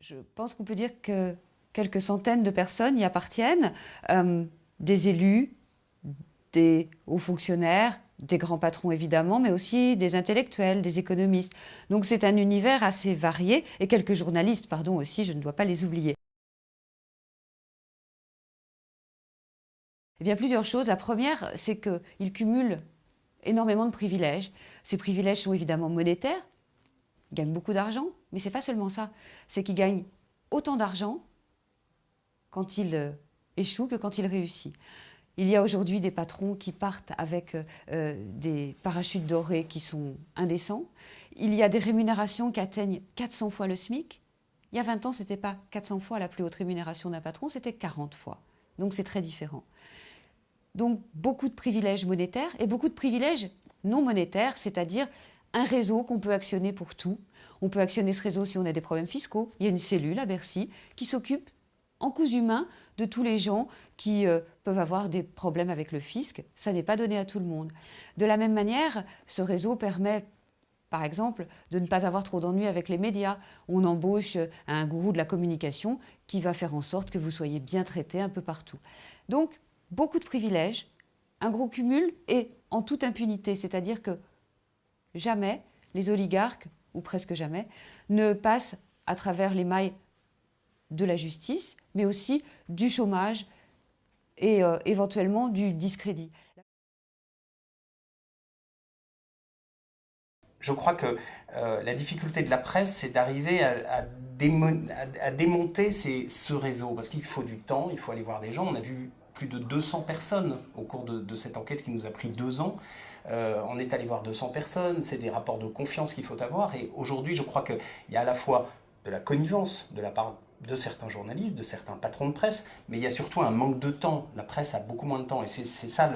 Je pense qu'on peut dire que quelques centaines de personnes y appartiennent, des élus, des hauts fonctionnaires, des grands patrons évidemment, mais aussi des intellectuels, des économistes. Donc c'est un univers assez varié, et quelques journalistes, pardon aussi, je ne dois pas les oublier. Eh bien, plusieurs choses. La première, c'est qu'ils cumulent énormément de privilèges. Ces privilèges sont évidemment monétaires, ils gagnent beaucoup d'argent, mais ce n'est pas seulement ça. C'est qu'ils gagnent autant d'argent quand ils échouent que quand ils réussissent. Il y a aujourd'hui des patrons qui partent avec des parachutes dorés qui sont indécents. Il y a des rémunérations qui atteignent 400 fois le SMIC. Il y a 20 ans, ce n'était pas 400 fois la plus haute rémunération d'un patron, c'était 40 fois. Donc c'est très différent. Donc beaucoup de privilèges monétaires et beaucoup de privilèges non monétaires, c'est-à-dire un réseau qu'on peut actionner pour tout. On peut actionner ce réseau si on a des problèmes fiscaux. Il y a une cellule à Bercy qui s'occupe en cousu main de tous les gens qui peuvent avoir des problèmes avec le fisc. Ça n'est pas donné à tout le monde. De la même manière, ce réseau permet, par exemple, de ne pas avoir trop d'ennuis avec les médias. On embauche un gourou de la communication qui va faire en sorte que vous soyez bien traité un peu partout. Donc, beaucoup de privilèges, un gros cumul et en toute impunité, c'est-à-dire que jamais les oligarques, ou presque jamais, ne passent à travers les mailles de la justice, mais aussi du chômage et éventuellement du discrédit. Je crois que la difficulté de la presse, c'est d'arriver à démonter ce réseau, parce qu'il faut du temps, il faut aller voir des gens. On a vu plus de 200 personnes au cours de cette enquête qui nous a pris 2 ans. On est allé voir 200 personnes, c'est des rapports de confiance qu'il faut avoir. Et aujourd'hui, je crois qu'il y a à la fois de la connivence de la part de certains journalistes, de certains patrons de presse, mais il y a surtout un manque de temps. La presse a beaucoup moins de temps, et c'est ça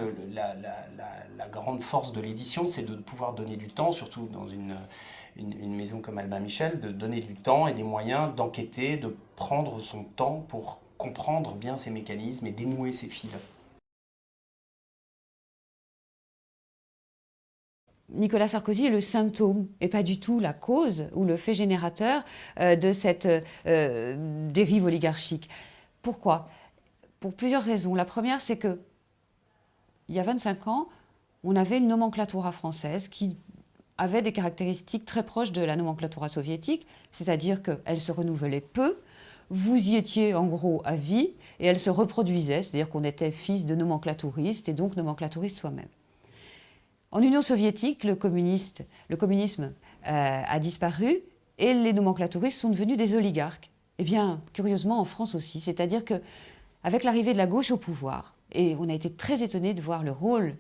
la grande force de l'édition, c'est de pouvoir donner du temps, surtout dans une maison comme Albin Michel, de donner du temps et des moyens d'enquêter, de prendre son temps pour comprendre bien ces mécanismes et dénouer ces fils. Nicolas Sarkozy est le symptôme et pas du tout la cause ou le fait générateur de cette dérive oligarchique. Pourquoi? Pour plusieurs raisons. La première, c'est que il y a 25 ans, on avait une nomenclatura française qui avait des caractéristiques très proches de la nomenclatura soviétique, c'est-à-dire qu'elle se renouvelait peu, vous y étiez en gros à vie, et elle se reproduisait, c'est-à-dire qu'on était fils de nomenclaturistes et donc nomenclaturistes soi-même. En Union soviétique, le communisme a disparu et les nomenclaturistes sont devenus des oligarques. Eh bien, curieusement, en France aussi, c'est-à-dire qu'avec l'arrivée de la gauche au pouvoir, et on a été très étonnés de voir le rôle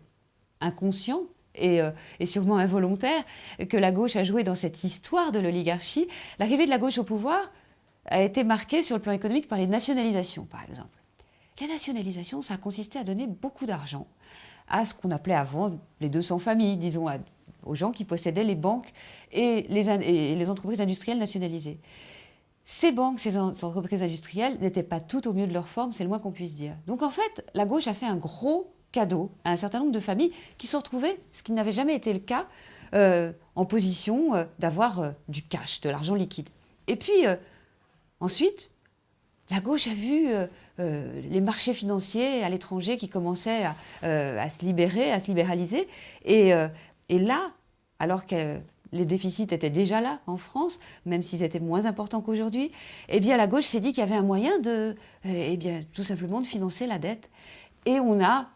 inconscient et sûrement involontaire que la gauche a joué dans cette histoire de l'oligarchie, l'arrivée de la gauche au pouvoir a été marquée sur le plan économique par les nationalisations, par exemple. Les nationalisations, ça a consisté à donner beaucoup d'argent à ce qu'on appelait avant les 200 familles, disons, aux gens qui possédaient les banques et les entreprises industrielles nationalisées. Ces banques, ces entreprises industrielles n'étaient pas toutes au mieux de leur forme, c'est le moins qu'on puisse dire. Donc en fait, la gauche a fait un gros cadeau à un certain nombre de familles qui se sont retrouvées, ce qui n'avait jamais été le cas, en position d'avoir du cash, de l'argent liquide. Et puis, ensuite, la gauche a vu les marchés financiers à l'étranger qui commençaient à se libérer, à se libéraliser. Et là, alors que les déficits étaient déjà là en France, même s'ils étaient moins importants qu'aujourd'hui, eh bien la gauche s'est dit qu'il y avait un moyen eh bien, tout simplement de financer la dette. Et on a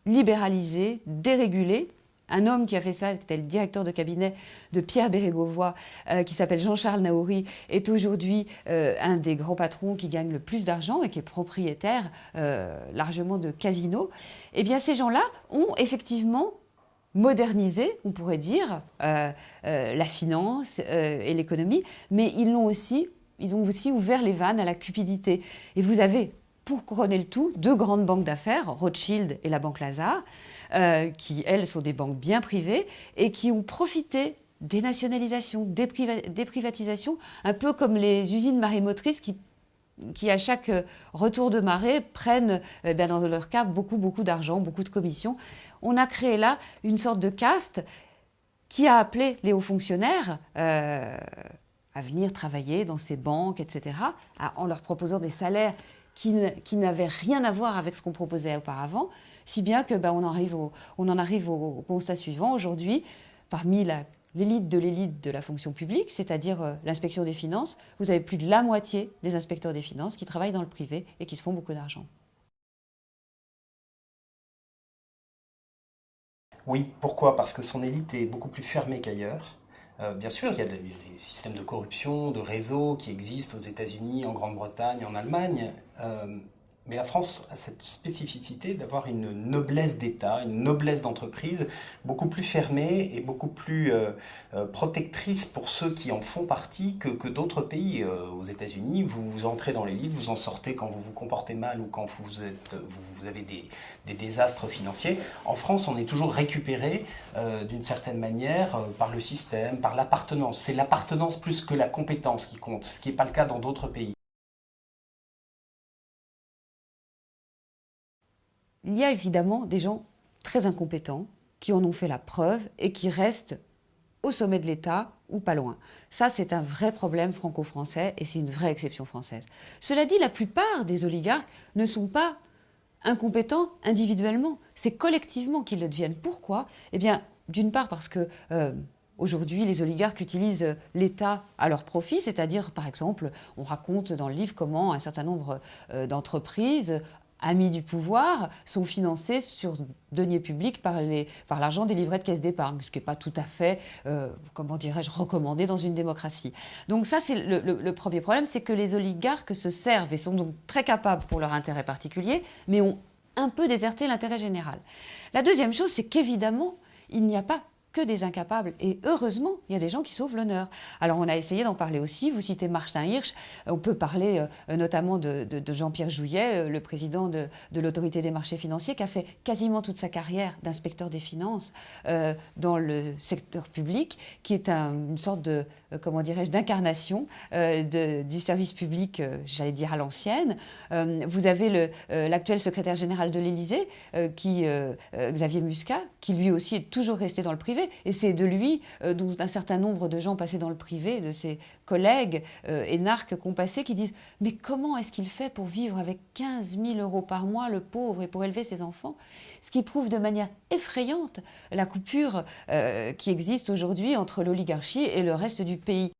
libéralisé, dérégulé. Un homme qui a fait ça, qui était le directeur de cabinet de Pierre Bérégovoy, qui s'appelle Jean-Charles Naouri, est aujourd'hui un des grands patrons qui gagne le plus d'argent et qui est propriétaire largement de casinos. Eh bien, ces gens-là ont effectivement modernisé, on pourrait dire, la finance et l'économie, mais ils ont aussi ouvert les vannes à la cupidité. Et vous avez, pour couronner le tout, deux grandes banques d'affaires, Rothschild et la Banque Lazare, qui, elles, sont des banques bien privées et qui ont profité des nationalisations, des privatisations, un peu comme les usines marémotrices qui à chaque retour de marée, prennent dans leur cas beaucoup d'argent, beaucoup de commissions. On a créé là une sorte de caste qui a appelé les hauts fonctionnaires à venir travailler dans ces banques, etc., en leur proposant des salaires qui n'avaient rien à voir avec ce qu'on proposait auparavant, si bien que on en arrive au constat suivant. Aujourd'hui, parmi l'élite de la fonction publique, c'est-à-dire l'inspection des finances, vous avez plus de la moitié des inspecteurs des finances qui travaillent dans le privé et qui se font beaucoup d'argent. Oui, pourquoi? Parce que son élite est beaucoup plus fermée qu'ailleurs. Bien sûr, il y a des systèmes de corruption, de réseaux qui existent aux États-Unis, en Grande-Bretagne, en Allemagne. Mais la France a cette spécificité d'avoir une noblesse d'État, une noblesse d'entreprise beaucoup plus fermée et beaucoup plus protectrice pour ceux qui en font partie que d'autres pays. Aux États-Unis, vous entrez dans l'élite, vous en sortez quand vous vous comportez mal ou quand vous avez des désastres financiers. En France, on est toujours récupéré d'une certaine manière par le système, par l'appartenance. C'est l'appartenance plus que la compétence qui compte, ce qui n'est pas le cas dans d'autres pays. Il y a évidemment des gens très incompétents qui en ont fait la preuve et qui restent au sommet de l'État ou pas loin. Ça, c'est un vrai problème franco-français et c'est une vraie exception française. Cela dit, la plupart des oligarques ne sont pas incompétents individuellement. C'est collectivement qu'ils le deviennent. Pourquoi? Eh bien, d'une part parce que aujourd'hui, les oligarques utilisent l'État à leur profit, c'est-à-dire, par exemple, on raconte dans le livre comment un certain nombre d'entreprises amis du pouvoir, sont financés sur deniers publics par l'argent des livrets de caisse d'épargne, ce qui n'est pas tout à fait, comment dirais-je, recommandé dans une démocratie. Donc ça, c'est le premier problème, c'est que les oligarques se servent et sont donc très capables pour leur intérêt particulier, mais ont un peu déserté l'intérêt général. La deuxième chose, c'est qu'évidemment, il n'y a pas que des incapables. Et heureusement, il y a des gens qui sauvent l'honneur. Alors on a essayé d'en parler aussi. Vous citez Martin Hirsch. On peut parler notamment de Jean-Pierre Jouyet, le président de l'autorité des marchés financiers, qui a fait quasiment toute sa carrière d'inspecteur des finances dans le secteur public, qui est une sorte de, comment dirais-je, d'incarnation du service public, j'allais dire à l'ancienne. Vous avez l'actuel secrétaire général de l'Élysée, Xavier Muscat, qui lui aussi est toujours resté dans le privé. Et c'est de lui dont un certain nombre de gens passés dans le privé, de ses collègues énarques qu'on passait, qui disent « Mais comment est-ce qu'il fait pour vivre avec 15 000 € par mois, le pauvre, et pour élever ses enfants ?» Ce qui prouve de manière effrayante la coupure qui existe aujourd'hui entre l'oligarchie et le reste du pays.